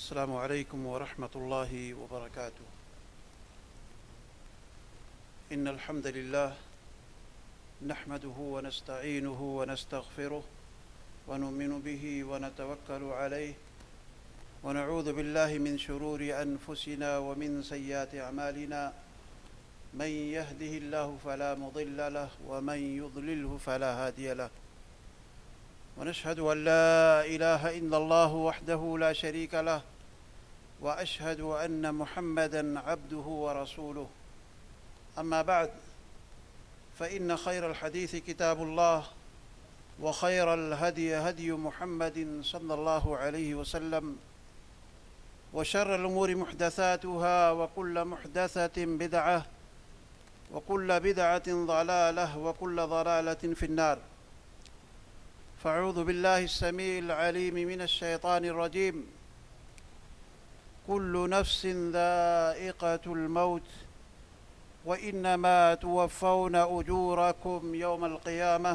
السلام عليكم ورحمة الله وبركاته. إن الحمد لله نحمده ونستعينه ونستغفره ونؤمن به ونتوكل عليه ونعوذ بالله من شرور أنفسنا ومن سيئات أعمالنا. من يهده الله فلا مضل له ومن يضلله فلا هادي له. ونشهد أن لا إله إلا الله وحده لا شريك له وأشهد أن محمدًا عبده ورسوله. أما بعد، فإن خير الحديث كتاب الله، وخير الهدي هدي محمد صلى الله عليه وسلم، وشر الأمور محدثاتها، وكل محدثة بدعة، وكل بدعة ضلالة، وكل ضلالة في النار. فأعوذ بالله السميع العليم من الشيطان الرجيم. كل نفس ذائقة الموت وإنما توفون أجوركم يوم القيامة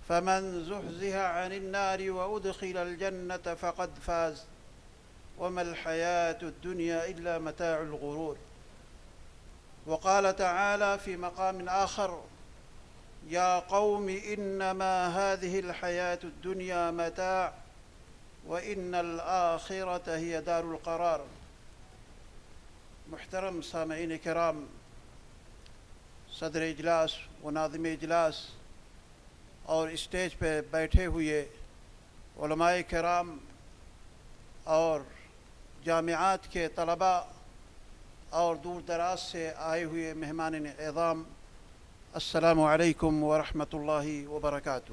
فمن زحزح عن النار وأدخل الجنة فقد فاز وما الحياة الدنيا إلا متاع الغرور. وقال تعالى في مقام آخر: يا قوم إنما هذه الحياة الدنيا متاع وإن الآخرة هي دار القرار. محترم سامعین کرام، صدر اجلاس و ناظم اجلاس اور اسٹیج پہ بیٹھے ہوئے علماء کرام اور جامعات کے طلباء اور دور دراز سے آئے ہوئے مہمان اعظام، السلام علیکم ورحمۃ اللہ وبرکاتہ۔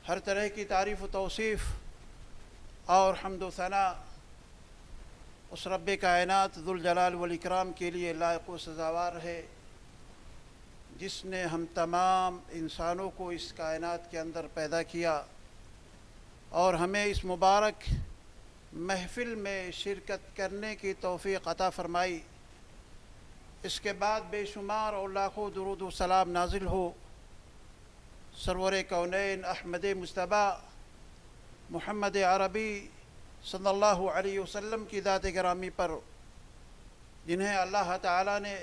ہر طرح کی تعریف و توصیف اور حمد و ثنا اس رب کائنات ذوالجلال والاکرام کے لیے لائق و سزاوار ہے، جس نے ہم تمام انسانوں کو اس کائنات کے اندر پیدا کیا اور ہمیں اس مبارک محفل میں شرکت کرنے کی توفیق عطا فرمائی۔ اس کے بعد بے شمار اور لاکھوں درود و سلام نازل ہو سرور کونین احمد مجتبیٰ محمد عربی صلی اللہ علیہ وسلم کی ذات گرامی پر، جنہیں اللہ تعالیٰ نے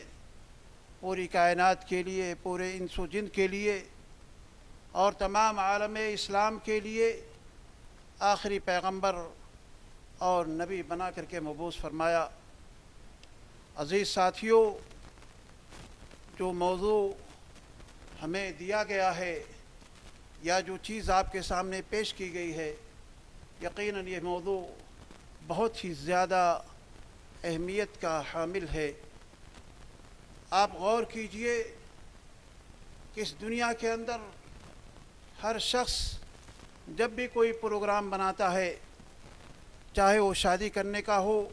پوری کائنات کے لیے، پورے انس و جن کے لیے اور تمام عالم اسلام کے لیے آخری پیغمبر اور نبی بنا کر کے مبعوث فرمایا۔ عزیز ساتھیوں، جو موضوع ہمیں دیا گیا ہے یا جو چیز آپ کے سامنے پیش کی گئی ہے، یقیناً یہ موضوع بہت ہی زیادہ اہمیت کا حامل ہے۔ آپ غور کیجئے کہ اس دنیا کے اندر ہر شخص جب بھی کوئی پروگرام بناتا ہے، چاہے وہ شادی کرنے کا ہو،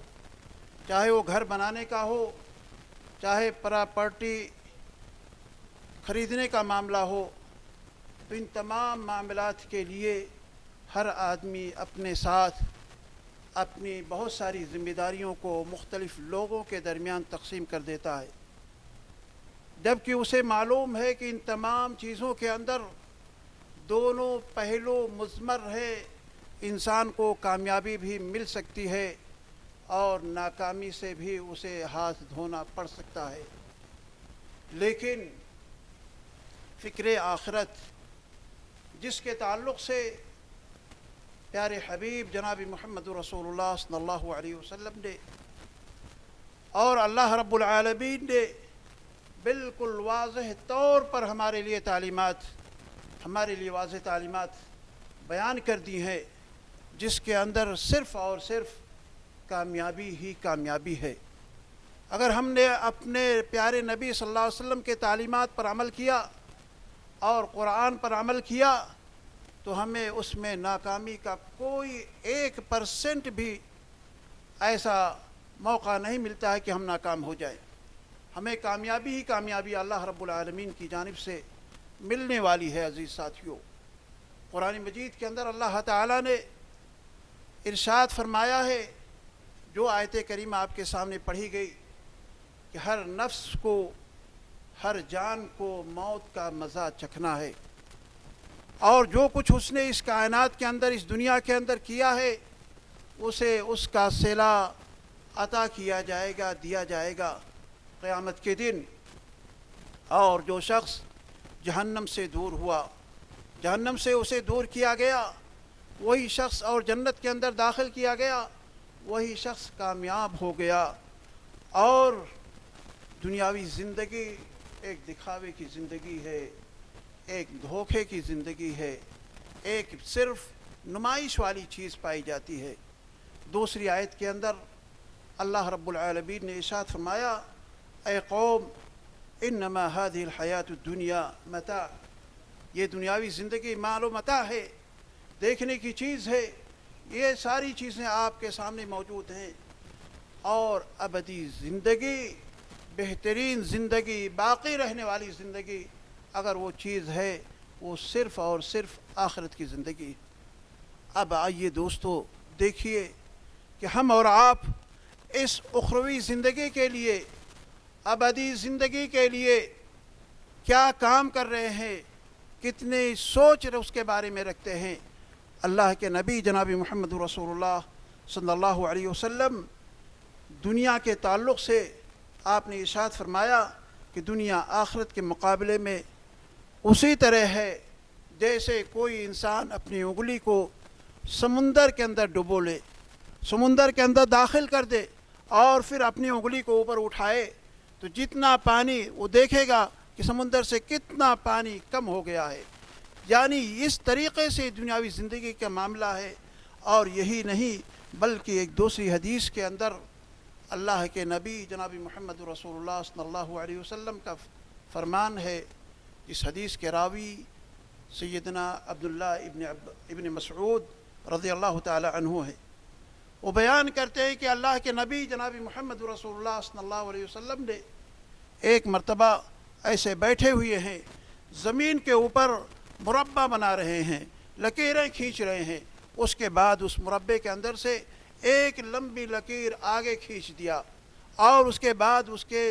چاہے وہ گھر بنانے کا ہو، چاہے پراپرٹی خریدنے کا معاملہ ہو، تو ان تمام معاملات کے لیے ہر آدمی اپنے ساتھ اپنی بہت ساری ذمہ داریوں کو مختلف لوگوں کے درمیان تقسیم کر دیتا ہے، جبکہ اسے معلوم ہے کہ ان تمام چیزوں کے اندر دونوں پہلو مضمر ہے۔ انسان کو کامیابی بھی مل سکتی ہے اور ناکامی سے بھی اسے ہاتھ دھونا پڑ سکتا ہے، لیکن فکر آخرت جس کے تعلق سے پیارے حبیب جناب محمد رسول اللہ صلی اللہ علیہ وسلم نے اور اللہ رب العالمین نے بالکل واضح طور پر ہمارے لیے واضح تعلیمات بیان کر دی ہیں، جس کے اندر صرف اور صرف کامیابی ہی کامیابی ہے۔ اگر ہم نے اپنے پیارے نبی صلی اللہ علیہ وسلم کے تعلیمات پر عمل کیا اور قرآن پر عمل کیا تو ہمیں اس میں ناکامی کا کوئی 1% بھی ایسا موقع نہیں ملتا ہے کہ ہم ناکام ہو جائیں۔ ہمیں کامیابی ہی کامیابی اللہ رب العالمین کی جانب سے ملنے والی ہے۔ عزیز ساتھیوں، قرآن مجید کے اندر اللہ تعالیٰ نے ارشاد فرمایا ہے، جو آیت کریمہ آپ کے سامنے پڑھی گئی، کہ ہر نفس کو، ہر جان کو موت کا مزہ چکھنا ہے۔ اور جو کچھ اس نے اس کائنات کے اندر اس دنیا کے اندر کیا ہے اسے اس کا صلہ عطا کیا جائے گا، دیا جائے گا قیامت کے دن۔ اور جو شخص جہنم سے دور ہوا، جہنم سے اسے دور کیا گیا، وہی شخص، اور جنت کے اندر داخل کیا گیا، وہی شخص کامیاب ہو گیا۔ اور دنیاوی زندگی ایک دکھاوے کی زندگی ہے، ایک دھوکے کی زندگی ہے، ایک صرف نمائش والی چیز پائی جاتی ہے۔ دوسری آیت کے اندر اللہ رب العالمین نے ارشاد فرمایا، اے قوم انما هذه الحیات الدنیا متاع، یہ دنیاوی زندگی مال و متاع ہے، دیکھنے کی چیز ہے، یہ ساری چیزیں آپ کے سامنے موجود ہیں، اور ابدی زندگی، بہترین زندگی، باقی رہنے والی زندگی اگر وہ چیز ہے وہ صرف اور صرف آخرت کی زندگی۔ اب آئیے دوستو دیکھیے کہ ہم اور آپ اس اخروی زندگی کے لیے، ابدی زندگی کے لیے کیا کام کر رہے ہیں، کتنے سوچ اس کے بارے میں رکھتے ہیں۔ اللہ کے نبی جناب محمد رسول اللہ صلی اللہ علیہ وسلم دنیا کے تعلق سے آپ نے ارشاد فرمایا کہ دنیا آخرت کے مقابلے میں اسی طرح ہے جیسے کوئی انسان اپنی انگلی کو سمندر کے اندر ڈبو لے، سمندر کے اندر داخل کر دے اور پھر اپنی انگلی کو اوپر اٹھائے تو جتنا پانی وہ دیکھے گا کہ سمندر سے کتنا پانی کم ہو گیا ہے۔ یعنی اس طریقے سے دنیاوی زندگی کا معاملہ ہے۔ اور یہی نہیں بلکہ ایک دوسری حدیث کے اندر اللہ کے نبی جناب محمد رسول اللہ صلی اللہ علیہ وسلم کا فرمان ہے، اس حدیث کے راوی سیدنا عبداللہ ابن مسعود رضی اللہ تعالی عنہ ہے۔ وہ بیان کرتے ہیں کہ اللہ کے نبی جناب محمد رسول اللہ صلی اللہ علیہ وسلم نے ایک مرتبہ ایسے بیٹھے ہوئے ہیں، زمین کے اوپر مربع بنا رہے ہیں، لکیریں کھینچ رہے ہیں، اس کے بعد اس مربع کے اندر سے ایک لمبی لکیر آگے کھینچ دیا، اور اس کے بعد اس کے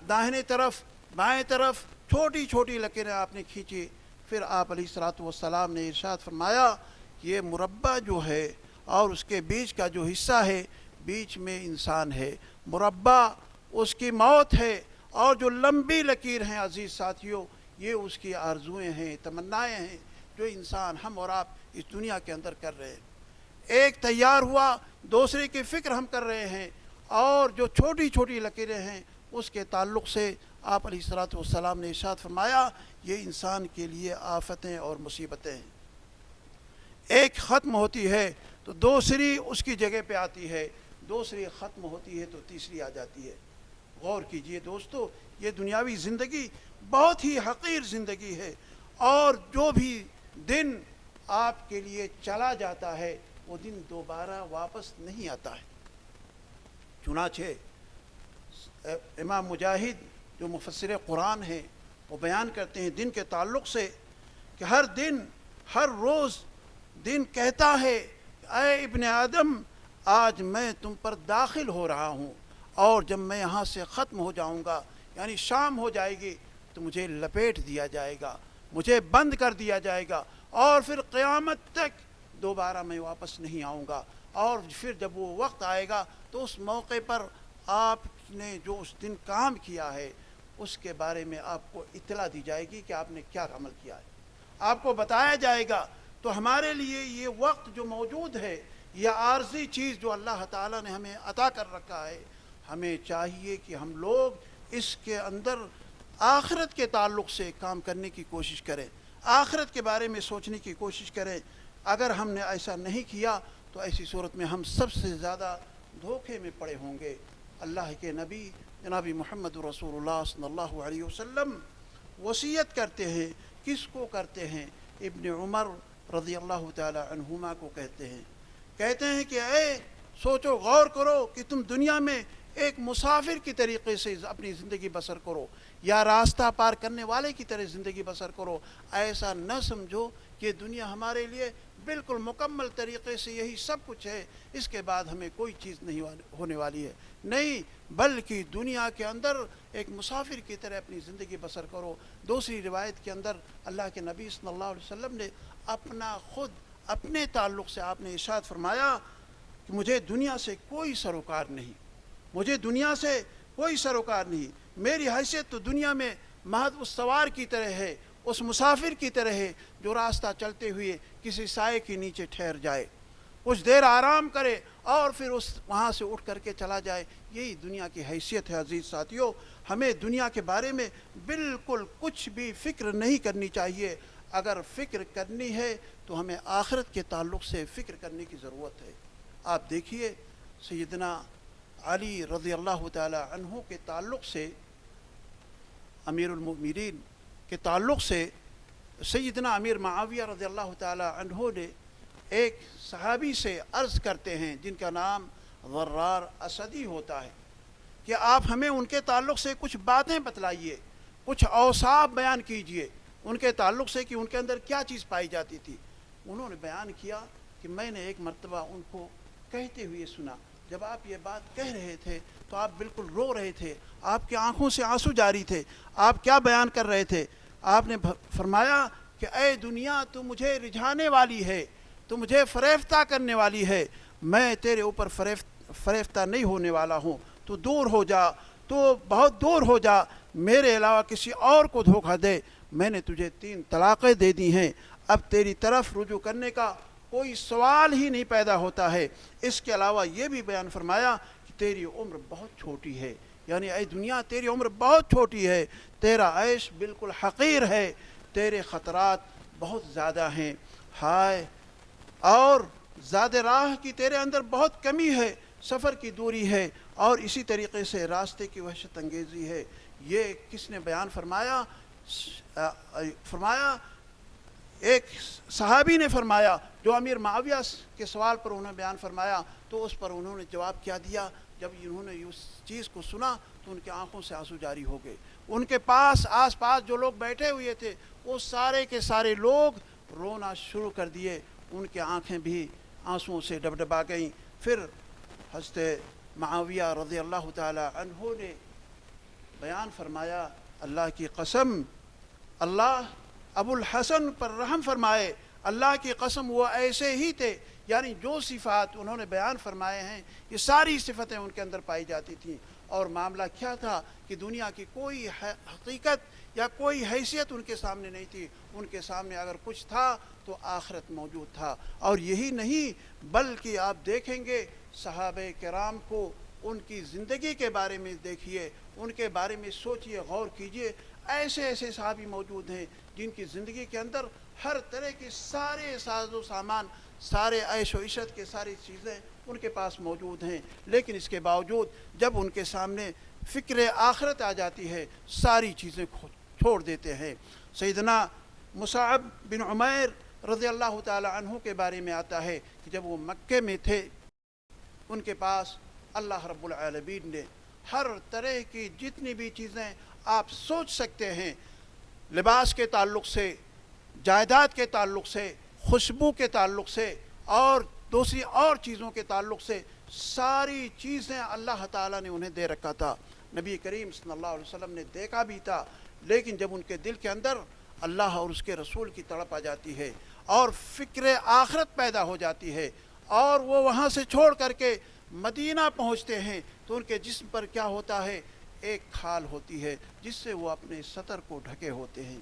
داہنے طرف بائیں طرف چھوٹی چھوٹی لکیریں آپ نے کھینچی۔ پھر آپ علیہ الصلوۃ والسلام نے ارشاد فرمایا کہ یہ مربع جو ہے اور اس کے بیچ کا جو حصہ ہے، بیچ میں انسان ہے، مربع اس کی موت ہے، اور جو لمبی لکیر ہیں عزیز ساتھیوں، یہ اس کی آرزویں ہیں، تمنائیں ہیں جو انسان ہم اور آپ اس دنیا کے اندر کر رہے ہیں۔ ایک تیار ہوا، دوسرے کی فکر ہم کر رہے ہیں، اور جو چھوٹی چھوٹی لکیریں ہیں اس کے تعلق سے آپ علیہ الصلوۃ والسلام نے ارشاد فرمایا یہ انسان کے لیے آفتیں اور مصیبتیں ہیں۔ ایک ختم ہوتی ہے تو دوسری اس کی جگہ پہ آتی ہے، دوسری ختم ہوتی ہے تو تیسری آ جاتی ہے۔ غور کیجئے دوستو، یہ دنیاوی زندگی بہت ہی حقیر زندگی ہے، اور جو بھی دن آپ کے لیے چلا جاتا ہے وہ دن دوبارہ واپس نہیں آتا ہے۔ چنانچہ امام مجاہد جو مفسر قرآن ہیں وہ بیان کرتے ہیں دن کے تعلق سے کہ ہر دن، ہر روز دن کہتا ہے اے ابن آدم آج میں تم پر داخل ہو رہا ہوں، اور جب میں یہاں سے ختم ہو جاؤں گا، یعنی شام ہو جائے گی، تو مجھے لپیٹ دیا جائے گا، مجھے بند کر دیا جائے گا، اور پھر قیامت تک دوبارہ میں واپس نہیں آؤں گا۔ اور پھر جب وہ وقت آئے گا تو اس موقع پر آپ نے جو اس دن کام کیا ہے اس کے بارے میں آپ کو اطلاع دی جائے گی کہ آپ نے کیا عمل کیا ہے، آپ کو بتایا جائے گا۔ تو ہمارے لیے یہ وقت جو موجود ہے، یہ عارضی چیز جو اللہ تعالیٰ نے ہمیں عطا کر رکھا ہے، ہمیں چاہیے کہ ہم لوگ اس کے اندر آخرت کے تعلق سے کام کرنے کی کوشش کریں، آخرت کے بارے میں سوچنے کی کوشش کریں۔ اگر ہم نے ایسا نہیں کیا تو ایسی صورت میں ہم سب سے زیادہ دھوکے میں پڑے ہوں گے۔ اللہ کے نبی جناب محمد رسول اللہ صلی اللہ علیہ وسلم وصیت کرتے ہیں، کس کو کرتے ہیں؟ ابن عمر رضی اللہ تعالی عنہما کو کہتے ہیں کہ اے سوچو، غور کرو کہ تم دنیا میں ایک مسافر کی طریقے سے اپنی زندگی بسر کرو یا راستہ پار کرنے والے کی طرح زندگی بسر کرو، ایسا نہ سمجھو کہ دنیا ہمارے لیے بالکل مکمل طریقے سے یہی سب کچھ ہے، اس کے بعد ہمیں کوئی چیز نہیں ہونے والی ہے، نہیں، بلکہ دنیا کے اندر ایک مسافر کی طرح اپنی زندگی بسر کرو۔ دوسری روایت کے اندر اللہ کے نبی صلی اللہ علیہ وسلم نے اپنے تعلق سے آپ نے ارشاد فرمایا کہ مجھے دنیا سے کوئی سروکار نہیں، مجھے دنیا سے کوئی سروکار نہیں، میری حیثیت تو دنیا میں محض اس سوار کی طرح ہے، اس مسافر کی طرح ہے جو راستہ چلتے ہوئے کسی سائے کے نیچے ٹھہر جائے، کچھ دیر آرام کرے اور پھر وہاں سے اٹھ کر کے چلا جائے۔ یہی دنیا کی حیثیت ہے۔ عزیز ساتھیوں، ہمیں دنیا کے بارے میں بالکل کچھ بھی فکر نہیں کرنی چاہیے۔ اگر فکر کرنی ہے تو ہمیں آخرت کے تعلق سے فکر کرنے کی ضرورت ہے۔ آپ دیکھیے سیدنا علی رضی اللہ تعالی عنہ کے تعلق سے، امیر المؤمنین کے تعلق سے سیدنا امیر معاویہ رضی اللہ تعالی عنہ نے ایک صحابی سے عرض کرتے ہیں جن کا نام ضرار اسدی ہوتا ہے کہ آپ ہمیں ان کے تعلق سے کچھ باتیں بتلائیے، کچھ اوصاف بیان کیجئے ان کے تعلق سے کہ ان کے اندر کیا چیز پائی جاتی تھی۔ انہوں نے بیان کیا کہ میں نے ایک مرتبہ ان کو کہتے ہوئے سنا، جب آپ یہ بات کہہ رہے تھے تو آپ بالکل رو رہے تھے، آپ کی آنکھوں سے آنسو جاری تھے، آپ کیا بیان کر رہے تھے؟ آپ نے فرمایا کہ اے دنیا تو مجھے رجھانے والی ہے، تو مجھے فریفتہ کرنے والی ہے، میں تیرے اوپر فریفتہ نہیں ہونے والا ہوں، تو دور ہو جا، تو بہت دور ہو جا، میرے علاوہ کسی اور کو دھوکہ دے، میں نے تجھے 3 طلاقیں دے دی ہیں، اب تیری طرف رجوع کرنے کا کوئی سوال ہی نہیں پیدا ہوتا ہے۔ اس کے علاوہ یہ بھی بیان فرمایا کہ تیری عمر بہت چھوٹی ہے، یعنی اے دنیا تیری عمر بہت چھوٹی ہے، تیرا عیش بالکل حقیر ہے، تیرے خطرات بہت زیادہ ہیں، ہائے، اور زیادہ راہ کی تیرے اندر بہت کمی ہے، سفر کی دوری ہے، اور اسی طریقے سے راستے کی وحشت انگیزی ہے۔ یہ کس نے بیان فرمایا؟ ایک صحابی نے فرمایا، جو امیر معاویہ کے سوال پر انہوں نے بیان فرمایا، تو اس پر انہوں نے جواب کیا دیا؟ جب انہوں نے اس چیز کو سنا تو ان کی آنکھوں سے آنسو جاری ہو گئے۔ ان کے پاس آس پاس جو لوگ بیٹھے ہوئے تھے وہ سارے کے سارے لوگ رونا شروع کر دیے، ان کی آنکھیں بھی آنسوؤں سے ڈبڈبا گئیں۔ پھر حضرت معاویہ رضی اللہ تعالی عنہ نے بیان فرمایا، اللہ کی قسم، اللہ ابو الحسن پر رحم فرمائے، اللہ کی قسم وہ ایسے ہی تھے، یعنی جو صفات انہوں نے بیان فرمائے ہیں یہ ساری صفتیں ان کے اندر پائی جاتی تھیں۔ اور معاملہ کیا تھا کہ دنیا کی کوئی حقیقت یا کوئی حیثیت ان کے سامنے نہیں تھی، ان کے سامنے اگر کچھ تھا تو آخرت موجود تھا۔ اور یہی نہیں بلکہ آپ دیکھیں گے صحابہ کرام کو، ان کی زندگی کے بارے میں دیکھیے، ان کے بارے میں سوچئے، غور کیجئے، ایسے ایسے صحابی موجود ہیں جن کی زندگی کے اندر ہر طرح کے سارے ساز و سامان، سارے عیش و عشرت کے ساری چیزیں ان کے پاس موجود ہیں، لیکن اس کے باوجود جب ان کے سامنے فکر آخرت آ جاتی ہے ساری چیزیں چھوڑ دیتے ہیں۔ سیدنا مصعب بن عمیر رضی اللہ تعالی عنہ کے بارے میں آتا ہے کہ جب وہ مکے میں تھے ان کے پاس اللہ رب العالمین نے ہر طرح کی جتنی بھی چیزیں آپ سوچ سکتے ہیں، لباس کے تعلق سے، جائیداد کے تعلق سے، خوشبو کے تعلق سے اور دوسری اور چیزوں کے تعلق سے، ساری چیزیں اللہ تعالیٰ نے انہیں دے رکھا تھا۔ نبی کریم صلی اللہ علیہ وسلم نے دیکھا بھی تھا، لیکن جب ان کے دل کے اندر اللہ اور اس کے رسول کی تڑپ آ جاتی ہے اور فکر آخرت پیدا ہو جاتی ہے اور وہ وہاں سے چھوڑ کر کے مدینہ پہنچتے ہیں تو ان کے جسم پر کیا ہوتا ہے؟ ایک کھال ہوتی ہے جس سے وہ اپنے سطر کو ڈھکے ہوتے ہیں۔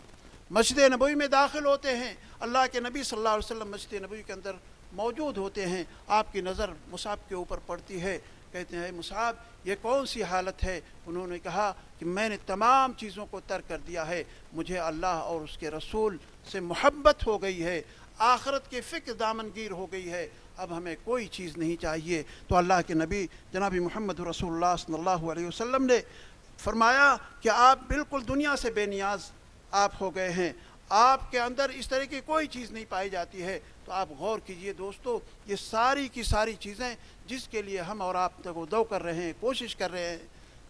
مسجد نبوی میں داخل ہوتے ہیں، اللہ کے نبی صلی اللہ علیہ وسلم مسجد نبوی کے اندر موجود ہوتے ہیں، آپ کی نظر مصعب کے اوپر پڑتی ہے، کہتے ہیں اے مصعب یہ کون سی حالت ہے؟ انہوں نے کہا کہ میں نے تمام چیزوں کو ترک کر دیا ہے، مجھے اللہ اور اس کے رسول سے محبت ہو گئی ہے، آخرت کی فکر دامنگیر ہو گئی ہے، اب ہمیں کوئی چیز نہیں چاہیے۔ تو اللہ کے نبی جناب محمد رسول اللہ صلی اللہ علیہ وسلم نے فرمایا کہ آپ بالکل دنیا سے بے نیاز آپ ہو گئے ہیں، آپ کے اندر اس طرح کی کوئی چیز نہیں پائی جاتی ہے۔ تو آپ غور کیجئے دوستو، یہ ساری کی ساری چیزیں جس کے لیے ہم اور آپ دو کر رہے ہیں، کوشش کر رہے ہیں،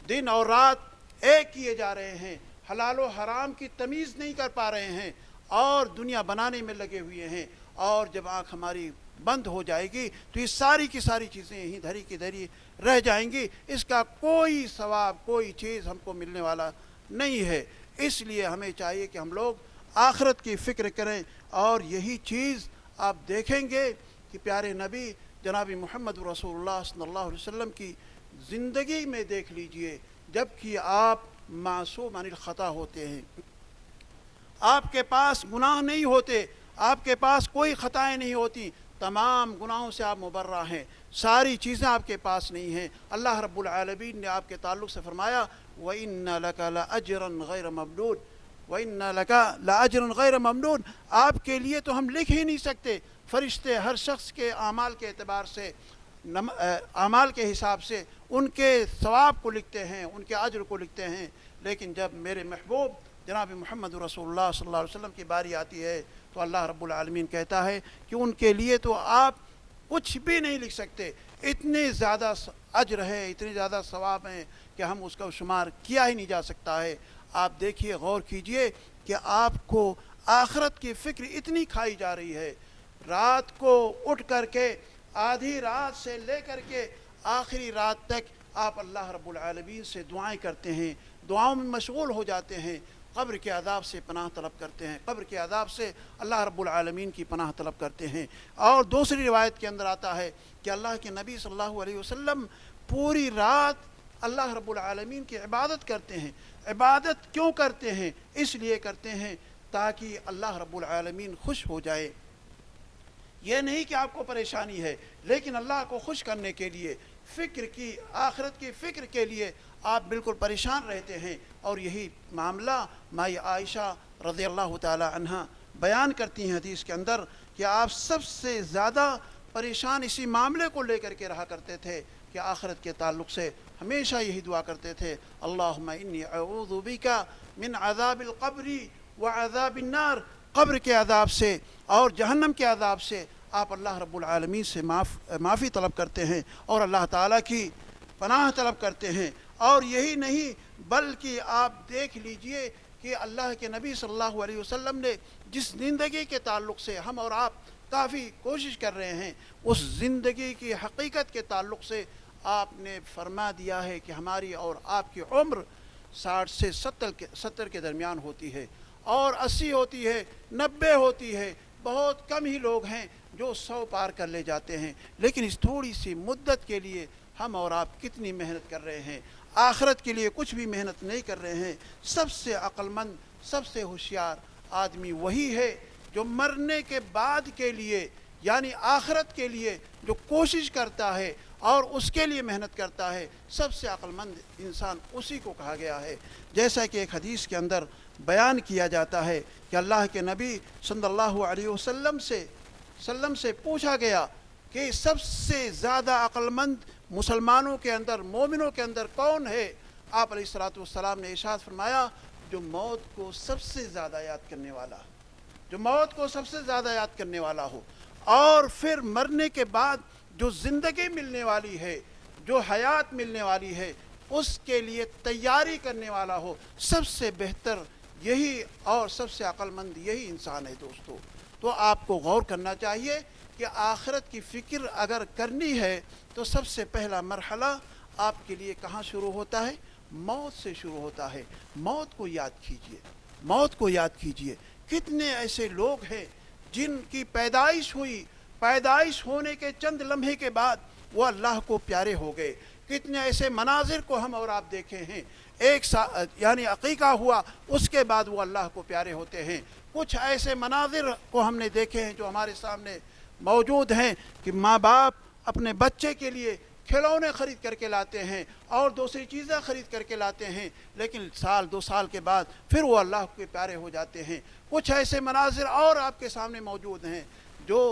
دن اور رات ایک کیے جا رہے ہیں، حلال و حرام کی تمیز نہیں کر پا رہے ہیں اور دنیا بنانے میں لگے ہوئے ہیں، اور جب آنکھ ہماری بند ہو جائے گی تو یہ ساری کی ساری چیزیں یہیں دھری کی دھری رہ جائیں گی، اس کا کوئی ثواب، کوئی چیز ہم کو ملنے والا نہیں ہے۔ اس لیے ہمیں چاہیے کہ ہم لوگ آخرت کی فکر کریں، اور یہی چیز آپ دیکھیں گے کہ پیارے نبی جناب محمد رسول اللہ صلی اللہ علیہ وسلم کی زندگی میں دیکھ لیجئے، جب کہ آپ معصوم عن الخطا ہوتے ہیں، آپ کے پاس گناہ نہیں ہوتے، آپ کے پاس کوئی خطائیں نہیں ہوتی، تمام گناہوں سے آپ مبرہ ہیں، ساری چیزیں آپ کے پاس نہیں ہیں۔ اللہ رب العالمین نے آپ کے تعلق سے فرمایا وَإِنَّ لَكَ لَأَجْرًا غَيْرَ مَمْنُونٍ، وَإِنَّ لَكَ لَأَجْرًا غَيْرَ مَمْنُونٍ، آپ کے لیے تو ہم لکھ ہی نہیں سکتے۔ فرشتے ہر شخص کے اعمال کے اعتبار سے، اعمال کے حساب سے ان کے ثواب کو لکھتے ہیں، ان کے اجر کو لکھتے ہیں، لیکن جب میرے محبوب جناب محمد رسول اللہ صلی اللہ علیہ وسلم کی باری آتی ہے تو اللہ رب العالمین کہتا ہے کہ ان کے لیے تو آپ کچھ بھی نہیں لکھ سکتے، اتنے زیادہ اجر ہے، اتنے زیادہ ثواب ہیں کہ ہم اس کا شمار کیا ہی نہیں جا سکتا ہے۔ آپ دیکھیے، غور کیجئے کہ آپ کو آخرت کی فکر اتنی کھائی جا رہی ہے، رات کو اٹھ کر کے آدھی رات سے لے کر کے آخری رات تک آپ اللہ رب العالمین سے دعائیں کرتے ہیں، دعاؤں میں مشغول ہو جاتے ہیں، قبر کے عذاب سے پناہ طلب کرتے ہیں، قبر کے عذاب سے اللہ رب العالمین کی پناہ طلب کرتے ہیں۔ اور دوسری روایت کے اندر آتا ہے کہ اللہ کے نبی صلی اللہ علیہ وسلم پوری رات اللہ رب العالمین کی عبادت کرتے ہیں۔ عبادت کیوں کرتے ہیں؟ اس لیے کرتے ہیں تاکہ اللہ رب العالمین خوش ہو جائے۔ یہ نہیں کہ آپ کو پریشانی ہے، لیکن اللہ کو خوش کرنے کے لیے، فکر کی، آخرت کی فکر کے لیے آپ بالکل پریشان رہتے ہیں۔ اور یہی معاملہ مائی عائشہ رضی اللہ تعالی عنہ بیان کرتی ہیں حدیث کے اندر کہ آپ سب سے زیادہ پریشان اسی معاملے کو لے کر کے رہا کرتے تھے کہ آخرت کے تعلق سے ہمیشہ یہی دعا کرتے تھے اللہم انی اعوذ بک من عذاب القبر وعذاب النار، قبر کے عذاب سے اور جہنم کے عذاب سے آپ اللہ رب العالمین سے معافی طلب کرتے ہیں اور اللہ تعالیٰ کی پناہ طلب کرتے ہیں۔ اور یہی نہیں بلکہ آپ دیکھ لیجئے کہ اللہ کے نبی صلی اللہ علیہ وسلم نے جس زندگی کے تعلق سے ہم اور آپ کافی کوشش کر رہے ہیں، اس زندگی کی حقیقت کے تعلق سے آپ نے فرما دیا ہے کہ ہماری اور آپ کی عمر 60 سے 70 کے درمیان ہوتی ہے، اور 80 ہوتی ہے، 90 ہوتی ہے، بہت کم ہی لوگ ہیں جو 100 پار کر لے جاتے ہیں۔ لیکن اس تھوڑی سی مدت کے لیے ہم اور آپ کتنی محنت کر رہے ہیں، آخرت کے لیے کچھ بھی محنت نہیں کر رہے ہیں۔ سب سے عقل مند، سب سے ہوشیار آدمی وہی ہے جو مرنے کے بعد کے لیے، یعنی آخرت کے لیے جو کوشش کرتا ہے اور اس کے لیے محنت کرتا ہے۔ سب سے عقل مند انسان اسی کو کہا گیا ہے۔ جیسا کہ ایک حدیث کے اندر بیان کیا جاتا ہے کہ اللہ کے نبی صلی اللہ علیہ وسلم سے پوچھا گیا کہ سب سے زیادہ عقل مند مسلمانوں کے اندر، مومنوں کے اندر کون ہے؟ آپ علیہ الصلوۃ نے ارشاد فرمایا جو موت کو سب سے زیادہ یاد کرنے والا، جو موت کو سب سے زیادہ یاد کرنے والا ہو، اور پھر مرنے کے بعد جو زندگی ملنے والی ہے، جو حیات ملنے والی ہے، اس کے لیے تیاری کرنے والا ہو۔ سب سے بہتر یہی اور سب سے عقل مند یہی انسان ہے دوستو۔ تو آپ کو غور کرنا چاہیے کہ آخرت کی فکر اگر کرنی ہے تو سب سے پہلا مرحلہ آپ کے لیے کہاں شروع ہوتا ہے؟ موت سے شروع ہوتا ہے۔ موت کو یاد کیجئے، موت کو یاد کیجئے۔ کتنے ایسے لوگ ہیں جن کی پیدائش ہوئی، پیدائش ہونے کے چند لمحے کے بعد وہ اللہ کو پیارے ہو گئے۔ کتنے ایسے مناظر کو ہم اور آپ دیکھے ہیں، یعنی عقیقہ ہوا، اس کے بعد وہ اللہ کو پیارے ہوتے ہیں۔ کچھ ایسے مناظر کو ہم نے دیکھے ہیں جو ہمارے سامنے موجود ہیں کہ ماں باپ اپنے بچے کے لیے کھلونے خرید کر کے لاتے ہیں اور دوسری چیزیں خرید کر کے لاتے ہیں، لیکن سال 2 سال کے بعد پھر وہ اللہ کے پیارے ہو جاتے ہیں۔ کچھ ایسے مناظر اور آپ کے سامنے موجود ہیں جو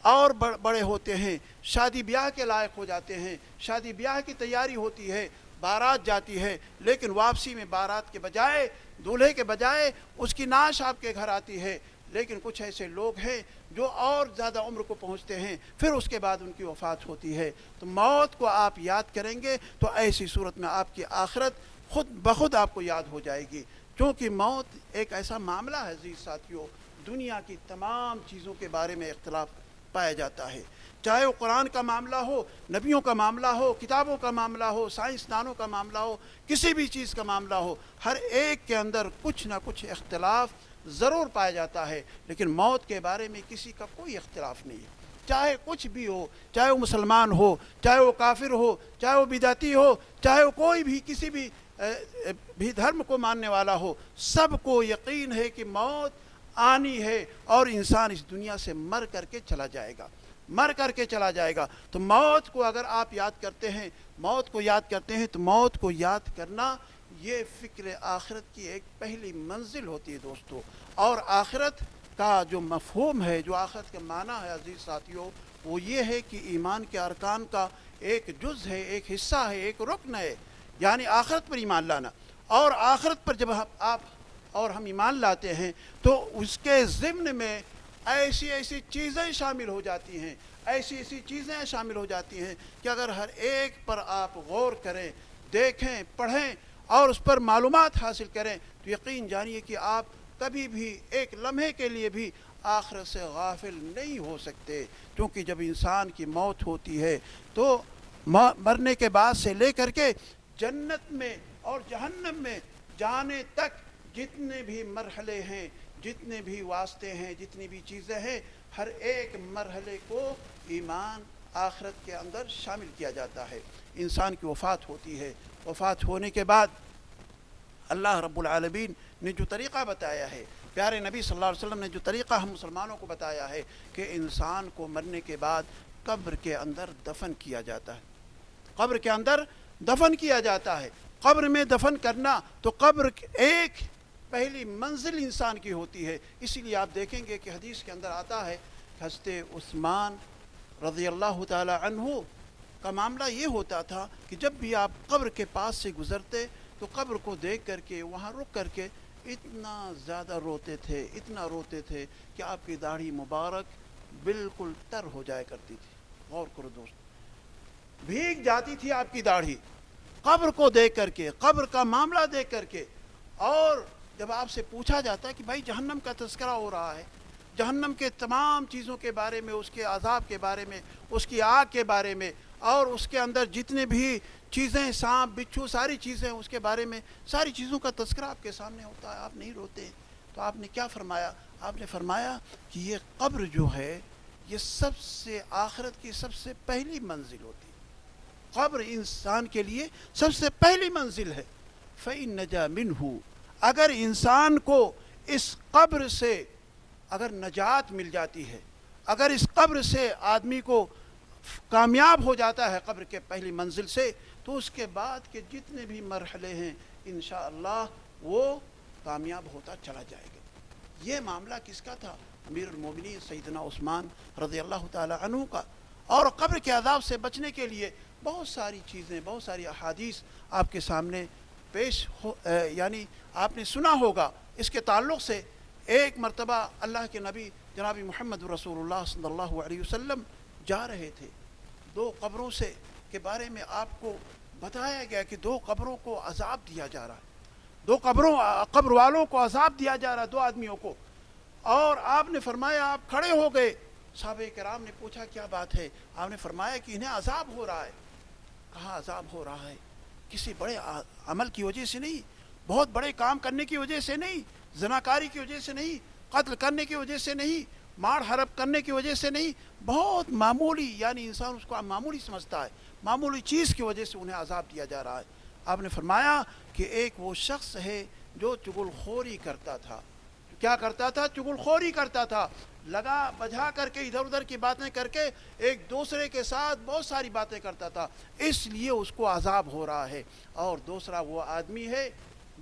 اور بڑے ہوتے ہیں، شادی بیاہ کے لائق ہو جاتے ہیں، شادی بیاہ کی تیاری ہوتی ہے، بارات جاتی ہے، لیکن واپسی میں بارات کے بجائے، دولہے کے بجائے اس کی نعش آپ کے گھر آتی ہے۔ لیکن کچھ ایسے لوگ ہیں جو اور زیادہ عمر کو پہنچتے ہیں، پھر اس کے بعد ان کی وفات ہوتی ہے۔ تو موت کو آپ یاد کریں گے تو ایسی صورت میں آپ کی آخرت خود بخود آپ کو یاد ہو جائے گی، کیونکہ موت ایک ایسا معاملہ ہے عزیز ساتھیوں دنیا کی تمام چیزوں کے بارے میں اختلاف پایا جاتا ہے، چاہے وہ قرآن کا معاملہ ہو، نبیوں کا معاملہ ہو، کتابوں کا معاملہ ہو، سائنسدانوں کا معاملہ ہو، کسی بھی چیز کا معاملہ ہو، ہر ایک کے اندر کچھ نہ کچھ اختلاف ضرور پایا جاتا ہے، لیکن موت کے بارے میں کسی کا کوئی اختلاف نہیں ہے، چاہے کچھ بھی ہو، چاہے وہ مسلمان ہو، چاہے وہ کافر ہو، چاہے وہ بدعتی ہو، چاہے وہ کوئی بھی کسی بھی دھرم کو ماننے والا ہو، سب کو یقین ہے کہ موت آنی ہے اور انسان اس دنیا سے مر کر کے چلا جائے گا، مر کر کے چلا جائے گا۔ تو موت کو اگر آپ یاد کرتے ہیں، موت کو یاد کرتے ہیں، تو موت کو یاد کرنا یہ فکر آخرت کی ایک پہلی منزل ہوتی ہے دوستو۔ اور آخرت کا جو مفہوم ہے، جو آخرت کا معنی ہے عزیز ساتھیوں، وہ یہ ہے کہ ایمان کے ارکان کا ایک جز ہے، ایک حصہ ہے، ایک رکن ہے، یعنی آخرت پر ایمان لانا۔ اور آخرت پر جب آپ اور ہم ایمان لاتے ہیں تو اس کے ضمن میں ایسی ایسی چیزیں شامل ہو جاتی ہیں، ایسی ایسی چیزیں شامل ہو جاتی ہیں کہ اگر ہر ایک پر آپ غور کریں، دیکھیں، پڑھیں اور اس پر معلومات حاصل کریں تو یقین جانیے کہ آپ کبھی بھی ایک لمحے کے لیے بھی آخرت سے غافل نہیں ہو سکتے، کیونکہ جب انسان کی موت ہوتی ہے تو مرنے کے بعد سے لے کر کے جنت میں اور جہنم میں جانے تک جتنے بھی مرحلے ہیں، جتنے بھی واسطے ہیں، جتنی بھی چیزیں ہیں، ہر ایک مرحلے کو ایمان آخرت کے اندر شامل کیا جاتا ہے۔ انسان کی وفات ہوتی ہے، وفات ہونے کے بعد اللہ رب العالمین نے جو طریقہ بتایا ہے، پیارے نبی صلی اللہ علیہ وسلم نے جو طریقہ ہم مسلمانوں کو بتایا ہے کہ انسان کو مرنے کے بعد قبر کے اندر دفن کیا جاتا ہے، قبر کے اندر دفن کیا جاتا ہے۔ قبر میں دفن کرنا تو قبر ایک پہلی منزل انسان کی ہوتی ہے، اسی لیے آپ دیکھیں گے کہ حدیث کے اندر آتا ہے کہ حضرت عثمان رضی اللہ تعالی عنہ کا معاملہ یہ ہوتا تھا کہ جب بھی آپ قبر کے پاس سے گزرتے تو قبر کو دیکھ کر کے وہاں رک کر کے اتنا زیادہ روتے تھے، اتنا روتے تھے کہ آپ کی داڑھی مبارک بالکل تر ہو جایا کرتی تھی۔ غور کرو دوست، بھیگ جاتی تھی آپ کی داڑھی قبر کو دیکھ کر کے، قبر کا معاملہ دیکھ کر کے۔ اور جب آپ سے پوچھا جاتا ہے کہ بھائی جہنم کا تذکرہ ہو رہا ہے، جہنم کے تمام چیزوں کے بارے میں، اس کے عذاب کے بارے میں، اس کی آگ کے بارے میں، اور اس کے اندر جتنے بھی چیزیں، سانپ بچھو ساری چیزیں، اس کے بارے میں ساری چیزوں کا تذکرہ آپ کے سامنے ہوتا ہے، آپ نہیں روتے۔ تو آپ نے کیا فرمایا؟ آپ نے فرمایا کہ یہ قبر جو ہے یہ سب سے آخرت کی سب سے پہلی منزل ہوتی ہے، قبر انسان کے لیے سب سے پہلی منزل ہے۔ فَإِن نَجَا مِنْهُ، اگر انسان کو اس قبر سے اگر نجات مل جاتی ہے، اگر اس قبر سے آدمی کو کامیاب ہو جاتا ہے قبر کے پہلی منزل سے، تو اس کے بعد کے جتنے بھی مرحلے ہیں انشاءاللہ وہ کامیاب ہوتا چلا جائے گا۔ یہ معاملہ کس کا تھا؟ امیر المومنین سیدنا عثمان رضی اللہ تعالی عنہ کا۔ اور قبر کے عذاب سے بچنے کے لیے بہت ساری چیزیں، بہت ساری احادیث آپ کے سامنے پیش یعنی آپ نے سنا ہوگا اس کے تعلق سے۔ ایک مرتبہ اللہ کے نبی جناب محمد رسول اللہ صلی اللہ علیہ وسلم جا رہے تھے، دو قبروں سے کے بارے میں آپ کو بتایا گیا کہ دو قبروں کو عذاب دیا جا رہا ہے، دو قبر والوں کو عذاب دیا جا رہا ہے، دو آدمیوں کو۔ اور آپ نے فرمایا، آپ کھڑے ہو گئے، صحابہ کرام نے پوچھا کیا بات ہے؟ آپ نے فرمایا کہ انہیں عذاب ہو رہا ہے۔ کہا عذاب ہو رہا ہے کسی بڑے عمل کی وجہ سے نہیں، بہت بڑے کام کرنے کی وجہ سے نہیں، زناکاری کی وجہ سے نہیں، قتل کرنے کی وجہ سے نہیں، مار حرب کرنے کی وجہ سے نہیں، بہت معمولی، یعنی انسان اس کو معمولی سمجھتا ہے، معمولی چیز کی وجہ سے انہیں عذاب دیا جا رہا ہے۔ آپ نے فرمایا کہ ایک وہ شخص ہے جو چغل خوری کرتا تھا۔ کیا کرتا تھا؟ چغل خوری کرتا تھا، لگا بجھا کر کے ادھر ادھر کی باتیں کر کے ایک دوسرے کے ساتھ بہت ساری باتیں کرتا تھا، اس لیے اس کو عذاب ہو رہا ہے۔ اور دوسرا وہ آدمی ہے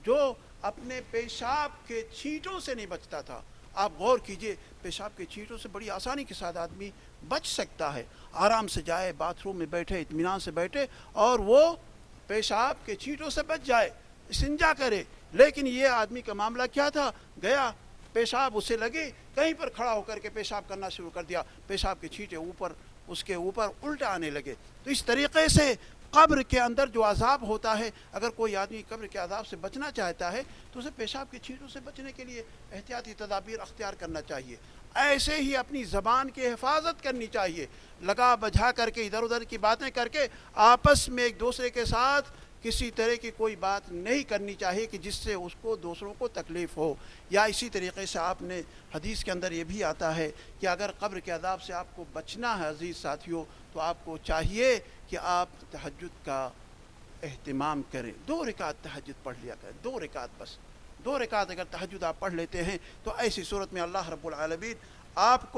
جو اپنے پیشاب کے چھینٹوں سے نہیں بچتا تھا۔ آپ غور کیجئے، پیشاب کے چھینٹوں سے بڑی آسانی کے ساتھ آدمی بچ سکتا ہے، آرام سے جائے، باتھ روم میں بیٹھے، اطمینان سے بیٹھے اور وہ پیشاب کے چھینٹوں سے بچ جائے، استنجا کرے۔ لیکن یہ آدمی کا معاملہ کیا تھا؟ گیا، پیشاب اسے لگے، کہیں پر کھڑا ہو کر کے پیشاب کرنا شروع کر دیا، پیشاب کے چھینٹے اوپر اس کے اوپر الٹا آنے لگے۔ تو اس طریقے سے قبر کے اندر جو عذاب ہوتا ہے، اگر کوئی آدمی قبر کے عذاب سے بچنا چاہتا ہے تو اسے پیشاب کی چھینٹوں سے بچنے کے لیے احتیاطی تدابیر اختیار کرنا چاہیے۔ ایسے ہی اپنی زبان کی حفاظت کرنی چاہیے، لگا بجھا کر کے ادھر ادھر کی باتیں کر کے آپس میں ایک دوسرے کے ساتھ کسی طرح کی کوئی بات نہیں کرنی چاہیے کہ جس سے اس کو دوسروں کو تکلیف ہو۔ یا اسی طریقے سے آپ نے حدیث کے اندر یہ بھی آتا ہے کہ اگر قبر کے عذاب سے آپ کو بچنا ہے عزیز ساتھیوں، تو آپ کو چاہیے کہ آپ تہجد کا اہتمام کریں، 2 رکعت تہجد پڑھ لیا کریں، 2 رکعت بس، 2 رکعت اگر تہجد آپ پڑھ لیتے ہیں تو ایسی صورت میں اللہ رب العالمین آپ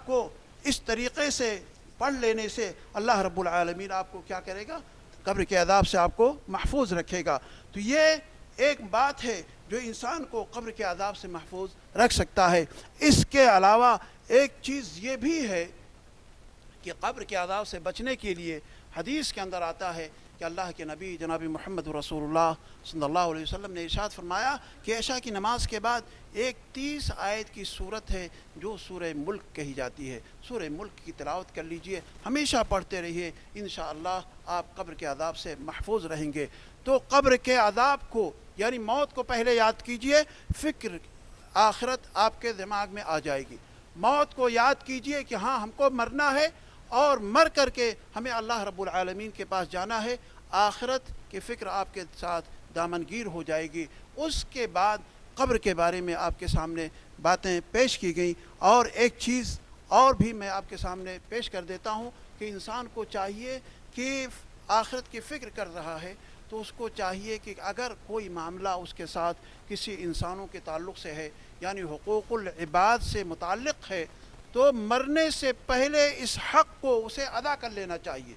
کو اس طریقے سے پڑھ لینے سے اللہ رب العالمین آپ کو کیا کرے گا؟ قبر کے عذاب سے آپ کو محفوظ رکھے گا۔ تو یہ ایک بات ہے جو انسان کو قبر کے عذاب سے محفوظ رکھ سکتا ہے۔ اس کے علاوہ ایک چیز یہ بھی ہے کہ قبر کے عذاب سے بچنے کے لیے حدیث کے اندر آتا ہے کہ اللہ کے نبی جناب محمد رسول اللہ صلی اللہ علیہ وسلم نے ارشاد فرمایا کہ عشاء کی نماز کے بعد ایک 30 آیت کی صورت ہے جو سورہ ملک کہی جاتی ہے، سورہ ملک کی تلاوت کر لیجئے، ہمیشہ پڑھتے رہیے، انشاءاللہ آپ قبر کے عذاب سے محفوظ رہیں گے۔ تو قبر کے عذاب کو یعنی موت کو پہلے یاد کیجئے، فکر آخرت آپ کے دماغ میں آ جائے گی۔ موت کو یاد کیجئے کہ ہاں ہم کو مرنا ہے اور مر کر کے ہمیں اللہ رب العالمین کے پاس جانا ہے، آخرت کی فکر آپ کے ساتھ دامنگیر ہو جائے گی۔ اس کے بعد قبر کے بارے میں آپ کے سامنے باتیں پیش کی گئیں، اور ایک چیز اور بھی میں آپ کے سامنے پیش کر دیتا ہوں کہ انسان کو چاہیے کہ آخرت کی فکر کر رہا ہے تو اس کو چاہیے کہ اگر کوئی معاملہ اس کے ساتھ کسی انسانوں کے تعلق سے ہے، یعنی حقوق العباد سے متعلق ہے، تو مرنے سے پہلے اس حق کو اسے ادا کر لینا چاہیے،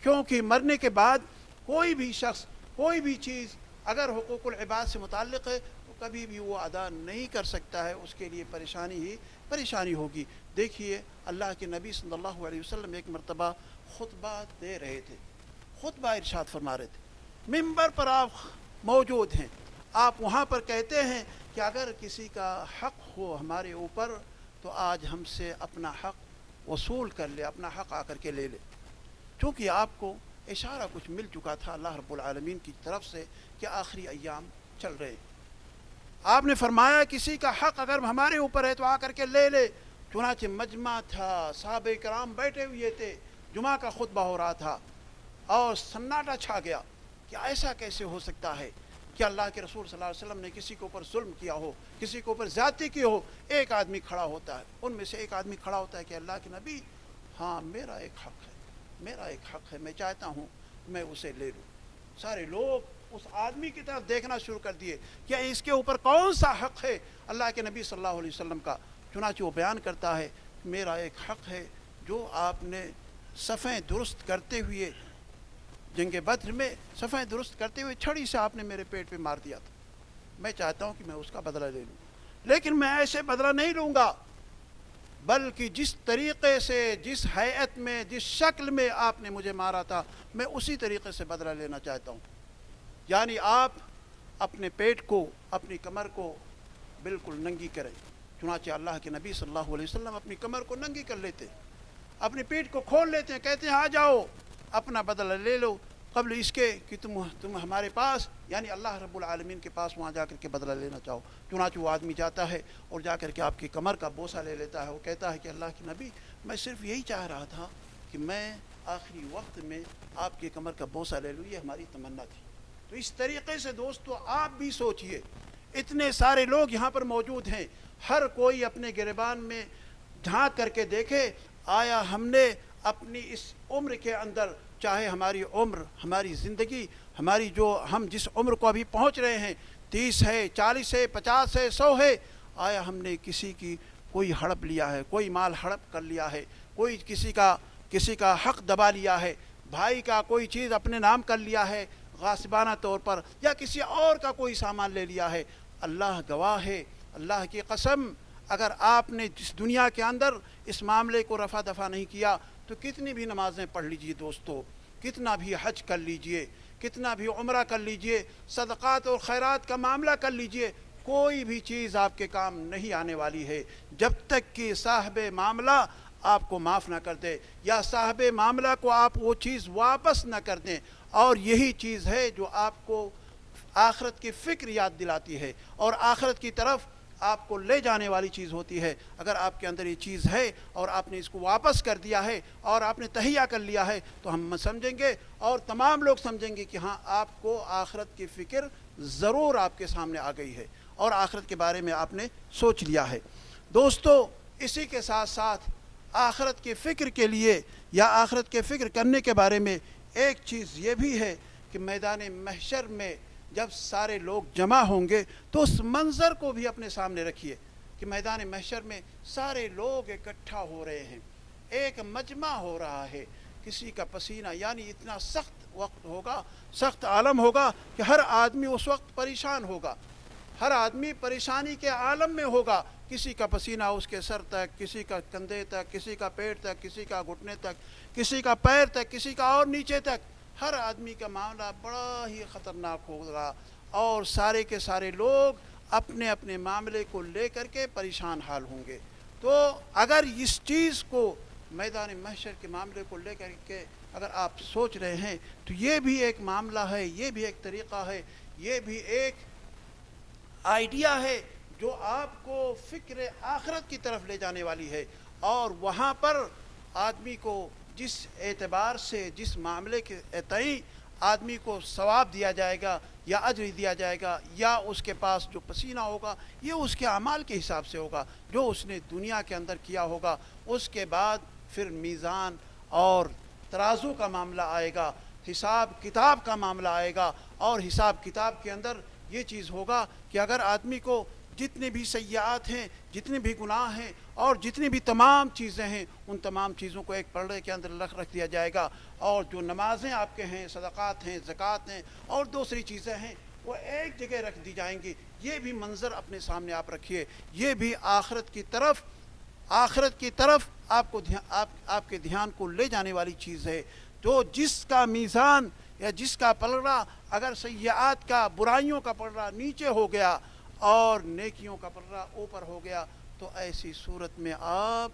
کیونکہ مرنے کے بعد کوئی بھی شخص کوئی بھی چیز اگر حقوق العباد سے متعلق ہے تو کبھی بھی وہ ادا نہیں کر سکتا ہے، اس کے لیے پریشانی ہی پریشانی ہوگی۔ دیکھیے اللہ کے نبی صلی اللہ علیہ وسلم ایک مرتبہ خطبہ دے رہے تھے، خطبہ ارشاد فرما رہے تھے، منبر پر آپ موجود ہیں، آپ وہاں پر کہتے ہیں کہ اگر کسی کا حق ہو ہمارے اوپر تو آج ہم سے اپنا حق وصول کر لے، اپنا حق آ کر کے لے لے، چونکہ آپ کو اشارہ کچھ مل چکا تھا اللہ رب العالمین کی طرف سے کہ آخری ایام چل رہے ہیں۔ آپ نے فرمایا کسی کا حق اگر ہمارے اوپر ہے تو آ کر کے لے لے۔ چنانچہ مجمع تھا، صحابہ کرام بیٹھے ہوئے تھے، جمعہ کا خطبہ ہو رہا تھا اور سناٹا چھا گیا کہ ایسا کیسے ہو سکتا ہے کہ اللہ کے رسول صلی اللہ علیہ وسلم نے کسی کے اوپر ظلم کیا ہو، کسی کے اوپر زیادتی کی ہو۔ ایک آدمی کھڑا ہوتا ہے، ان میں سے ایک آدمی کھڑا ہوتا ہے کہ اللہ کے نبی، ہاں میرا ایک حق ہے، میرا ایک حق ہے، میں چاہتا ہوں میں اسے لے لوں۔ سارے لوگ اس آدمی کی طرف دیکھنا شروع کر دیے کہ اس کے اوپر کون سا حق ہے اللہ کے نبی صلی اللہ علیہ وسلم کا۔ چنانچہ وہ بیان کرتا ہے میرا ایک حق ہے جو آپ نے صفیں درست کرتے ہوئے جنگ بدر میں صفیں درست کرتے ہوئے چھڑی سے آپ نے میرے پیٹ پہ مار دیا تھا، میں چاہتا ہوں کہ میں اس کا بدلہ لے لوں، لیکن میں ایسے بدلہ نہیں لوں گا، بلکہ جس طریقے سے، جس ہیئت میں، جس شکل میں آپ نے مجھے مارا تھا میں اسی طریقے سے بدلہ لینا چاہتا ہوں۔ یعنی آپ اپنے پیٹ کو، اپنی کمر کو بالکل ننگی کریں۔ چنانچہ اللہ کے نبی صلی اللہ علیہ وسلم اپنی کمر کو ننگی کر لیتے، اپنی پیٹ کو کھول لیتے ہیں، کہتے ہیں آ جاؤ اپنا بدلہ لے لو قبل اس کے کہ تم ہمارے پاس یعنی اللہ رب العالمین کے پاس وہاں جا کر کے بدلہ لینا چاہو۔ چنانچہ وہ آدمی جاتا ہے اور جا کر کے آپ کی کمر کا بوسہ لے لیتا ہے، وہ کہتا ہے کہ اللہ کے نبی میں صرف یہی چاہ رہا تھا کہ میں آخری وقت میں آپ کی کمر کا بوسہ لے لوں، یہ ہماری تمنا تھی۔ تو اس طریقے سے دوستو آپ بھی سوچئے، اتنے سارے لوگ یہاں پر موجود ہیں، ہر کوئی اپنے گریبان میں جھانک کر کے دیکھے آیا ہم نے اپنی اس عمر کے اندر، چاہے ہماری عمر، ہماری زندگی، ہماری جو ہم جس عمر کو ابھی پہنچ رہے ہیں، 30 ہے، 40 ہے، 50 ہے، 100 ہے، آیا ہم نے کسی کی کوئی ہڑپ لیا ہے، کوئی مال ہڑپ کر لیا ہے، کوئی کسی کا حق دبا لیا ہے، بھائی کا کوئی چیز اپنے نام کر لیا ہے غاصبانہ طور پر، یا کسی اور کا کوئی سامان لے لیا ہے؟ اللہ گواہ ہے، اللہ کی قسم، اگر آپ نے جس دنیا کے اندر اس معاملے کو رفع دفع نہیں کیا تو کتنی بھی نمازیں پڑھ لیجئے دوستو، کتنا بھی حج کر لیجئے، کتنا بھی عمرہ کر لیجئے، صدقات اور خیرات کا معاملہ کر لیجئے، کوئی بھی چیز آپ کے کام نہیں آنے والی ہے جب تک کہ صاحب معاملہ آپ کو معاف نہ کر دے، یا صاحب معاملہ کو آپ وہ چیز واپس نہ کر دیں. اور یہی چیز ہے جو آپ کو آخرت کی فکر یاد دلاتی ہے اور آخرت کی طرف آپ کو لے جانے والی چیز ہوتی ہے. اگر آپ کے اندر یہ چیز ہے اور آپ نے اس کو واپس کر دیا ہے اور آپ نے تہیہ کر لیا ہے تو ہم سمجھیں گے اور تمام لوگ سمجھیں گے کہ ہاں آپ کو آخرت کی فکر ضرور آپ کے سامنے آ گئی ہے اور آخرت کے بارے میں آپ نے سوچ لیا ہے. دوستو، اسی کے ساتھ ساتھ آخرت کی فکر کے لیے یا آخرت کے فکر کرنے کے بارے میں ایک چیز یہ بھی ہے کہ میدان محشر میں جب سارے لوگ جمع ہوں گے تو اس منظر کو بھی اپنے سامنے رکھیے کہ میدان محشر میں سارے لوگ اکٹھا ہو رہے ہیں، ایک مجمع ہو رہا ہے. کسی کا پسینہ، یعنی اتنا سخت وقت ہوگا، سخت عالم ہوگا کہ ہر آدمی اس وقت پریشان ہوگا، ہر آدمی پریشانی کے عالم میں ہوگا. کسی کا پسینہ اس کے سر تک، کسی کا کندھے تک، کسی کا پیٹ تک، کسی کا گھٹنے تک، کسی کا پیر تک، کسی کا اور نیچے تک. ہر آدمی کا معاملہ بڑا ہی خطرناک ہوگا اور سارے کے سارے لوگ اپنے اپنے معاملے کو لے کر کے پریشان حال ہوں گے. تو اگر اس چیز کو میدان محشر کے معاملے کو لے کر کے اگر آپ سوچ رہے ہیں تو یہ بھی ایک معاملہ ہے، یہ بھی ایک طریقہ ہے، یہ بھی ایک آئیڈیا ہے جو آپ کو فکر آخرت کی طرف لے جانے والی ہے. اور وہاں پر آدمی کو جس اعتبار سے، جس معاملے کے تئیں آدمی کو ثواب دیا جائے گا یا اجر دیا جائے گا یا اس کے پاس جو پسینہ ہوگا یہ اس کے اعمال کے حساب سے ہوگا جو اس نے دنیا کے اندر کیا ہوگا. اس کے بعد پھر میزان اور ترازو کا معاملہ آئے گا، حساب کتاب کا معاملہ آئے گا. اور حساب کتاب کے اندر یہ چیز ہوگا کہ اگر آدمی کو جتنے بھی سیئات ہیں، جتنے بھی گناہ ہیں اور جتنی بھی تمام چیزیں ہیں ان تمام چیزوں کو ایک پردے کے اندر رکھ دیا جائے گا. اور جو نمازیں آپ کے ہیں، صدقات ہیں، زکوٰۃ ہیں اور دوسری چیزیں ہیں وہ ایک جگہ رکھ دی جائیں گی. یہ بھی منظر اپنے سامنے آپ رکھیے. یہ بھی آخرت کی طرف آپ کو آپ کے دھیان کو لے جانے والی چیز ہے. تو جس کا میزان یا جس کا پلڑا اگر سیئات کا، برائیوں کا پلڑا نیچے ہو گیا اور نیکیوں کا پلڑا اوپر ہو گیا تو ایسی صورت میں آپ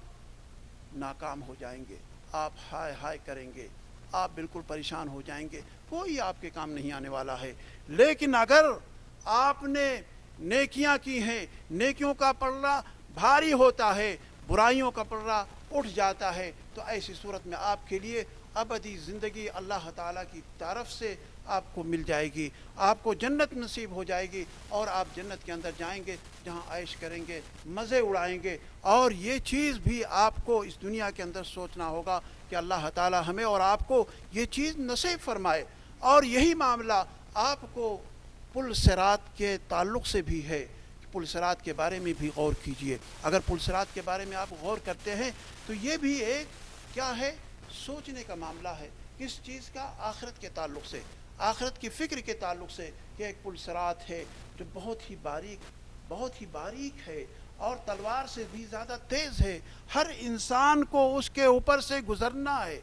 ناکام ہو جائیں گے، آپ ہائے ہائے کریں گے، آپ بالکل پریشان ہو جائیں گے، کوئی آپ کے کام نہیں آنے والا ہے. لیکن اگر آپ نے نیکیاں کی ہیں، نیکیوں کا پلڑا بھاری ہوتا ہے، برائیوں کا پلڑا اٹھ جاتا ہے تو ایسی صورت میں آپ کے لیے ابدی زندگی اللہ تعالیٰ کی طرف سے آپ کو مل جائے گی، آپ کو جنت نصیب ہو جائے گی اور آپ جنت کے اندر جائیں گے جہاں عیش کریں گے، مزے اڑائیں گے. اور یہ چیز بھی آپ کو اس دنیا کے اندر سوچنا ہوگا کہ اللہ تعالیٰ ہمیں اور آپ کو یہ چیز نصیب فرمائے. اور یہی معاملہ آپ کو پل صراط کے تعلق سے بھی ہے. پل صراط کے بارے میں بھی غور کیجئے. اگر پل صراط کے بارے میں آپ غور کرتے ہیں تو یہ بھی ایک کیا ہے، سوچنے کا معاملہ ہے. کس چیز کا؟ آخرت کے تعلق سے، آخرت کی فکر کے تعلق سے کہ ایک پل صراط ہے جو بہت ہی باریک ہے اور تلوار سے بھی زیادہ تیز ہے. ہر انسان کو اس کے اوپر سے گزرنا ہے.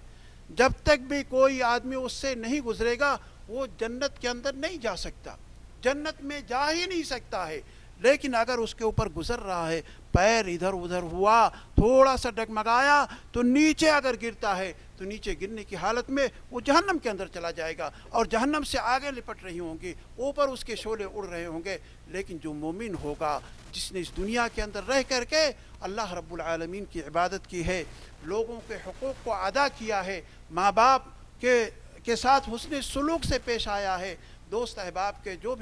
جب تک بھی کوئی آدمی اس سے نہیں گزرے گا وہ جنت کے اندر نہیں جا سکتا، جنت میں جا ہی نہیں سکتا ہے. لیکن اگر اس کے اوپر گزر رہا ہے، پیر ادھر ادھر ہوا، تھوڑا سا ڈگمگایا تو نیچے اگر گرتا ہے تو نیچے گرنے کی حالت میں وہ جہنم کے اندر چلا جائے گا اور جہنم سے آگے لپٹ رہی ہوں گی، اوپر اس کے شعلے اڑ رہے ہوں گے. لیکن جو مومن ہوگا، جس نے اس دنیا کے اندر رہ کر کے اللہ رب العالمین کی عبادت کی ہے، لوگوں کے حقوق کو ادا کیا ہے، ماں باپ کے ساتھ حسن سلوک سے پیش آیا ہے، دوست احباب کے جو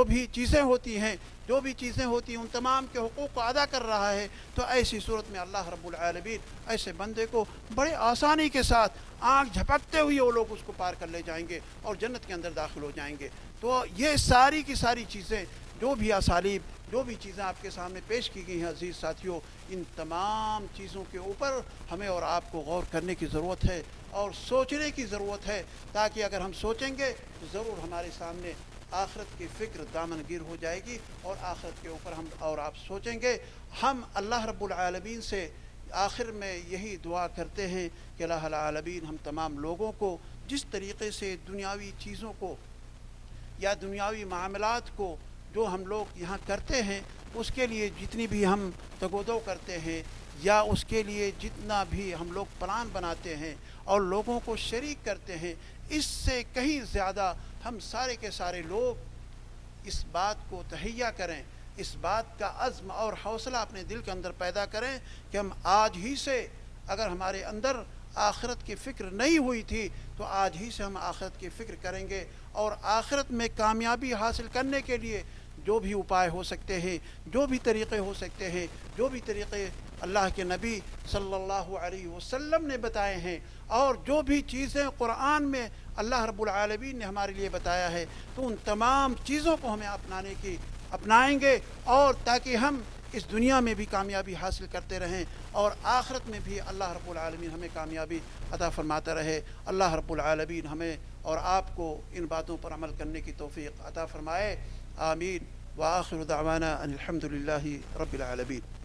بھی چیزیں ہوتی ہیں ان تمام کے حقوق کو ادا کر رہا ہے، تو ایسی صورت میں اللہ رب العالمین ایسے بندے کو بڑے آسانی کے ساتھ آنکھ جھپکتے ہوئے وہ لوگ اس کو پار کر لے جائیں گے اور جنت کے اندر داخل ہو جائیں گے. تو یہ ساری کی ساری چیزیں، جو بھی اسالیب، جو بھی چیزیں آپ کے سامنے پیش کی گئی ہیں عزیز ساتھیوں، ان تمام چیزوں کے اوپر ہمیں اور آپ کو غور کرنے کی ضرورت ہے اور سوچنے کی ضرورت ہے، تاکہ اگر ہم سوچیں گے تو ضرور ہمارے سامنے آخرت کی فکر دامن گیر ہو جائے گی اور آخرت کے اوپر ہم اور آپ سوچیں گے. ہم اللہ رب العالمین سے آخر میں یہی دعا کرتے ہیں کہ اللہ العالمین ہم تمام لوگوں کو جس طریقے سے دنیاوی چیزوں کو یا دنیاوی معاملات کو جو ہم لوگ یہاں کرتے ہیں اس کے لیے جتنی بھی ہم تگ و دو کرتے ہیں، یا اس کے لیے جتنا بھی ہم لوگ پلان بناتے ہیں اور لوگوں کو شریک کرتے ہیں، اس سے کہیں زیادہ ہم سارے کے سارے لوگ اس بات کو تہیہ کریں، اس بات کا عزم اور حوصلہ اپنے دل کے اندر پیدا کریں کہ ہم آج ہی سے، اگر ہمارے اندر آخرت کی فکر نہیں ہوئی تھی تو آج ہی سے ہم آخرت کی فکر کریں گے، اور آخرت میں کامیابی حاصل کرنے کے لیے جو بھی اپائے ہو سکتے ہیں، جو بھی طریقے ہو سکتے ہیں، جو بھی طریقے اللہ کے نبی صلی اللہ علیہ وسلم نے بتائے ہیں، اور جو بھی چیزیں قرآن میں اللہ رب العالمین نے ہمارے لیے بتایا ہے، تو ان تمام چیزوں کو ہمیں اپنائیں گے، اور تاکہ ہم اس دنیا میں بھی کامیابی حاصل کرتے رہیں اور آخرت میں بھی اللہ رب العالمین ہمیں کامیابی عطا فرماتا رہے۔ اللہ رب العالمین ہمیں اور آپ کو ان باتوں پر عمل کرنے کی توفیق عطا فرمائے، آمین۔ وآخر دعوانا ان الحمد للہ رب العالمین۔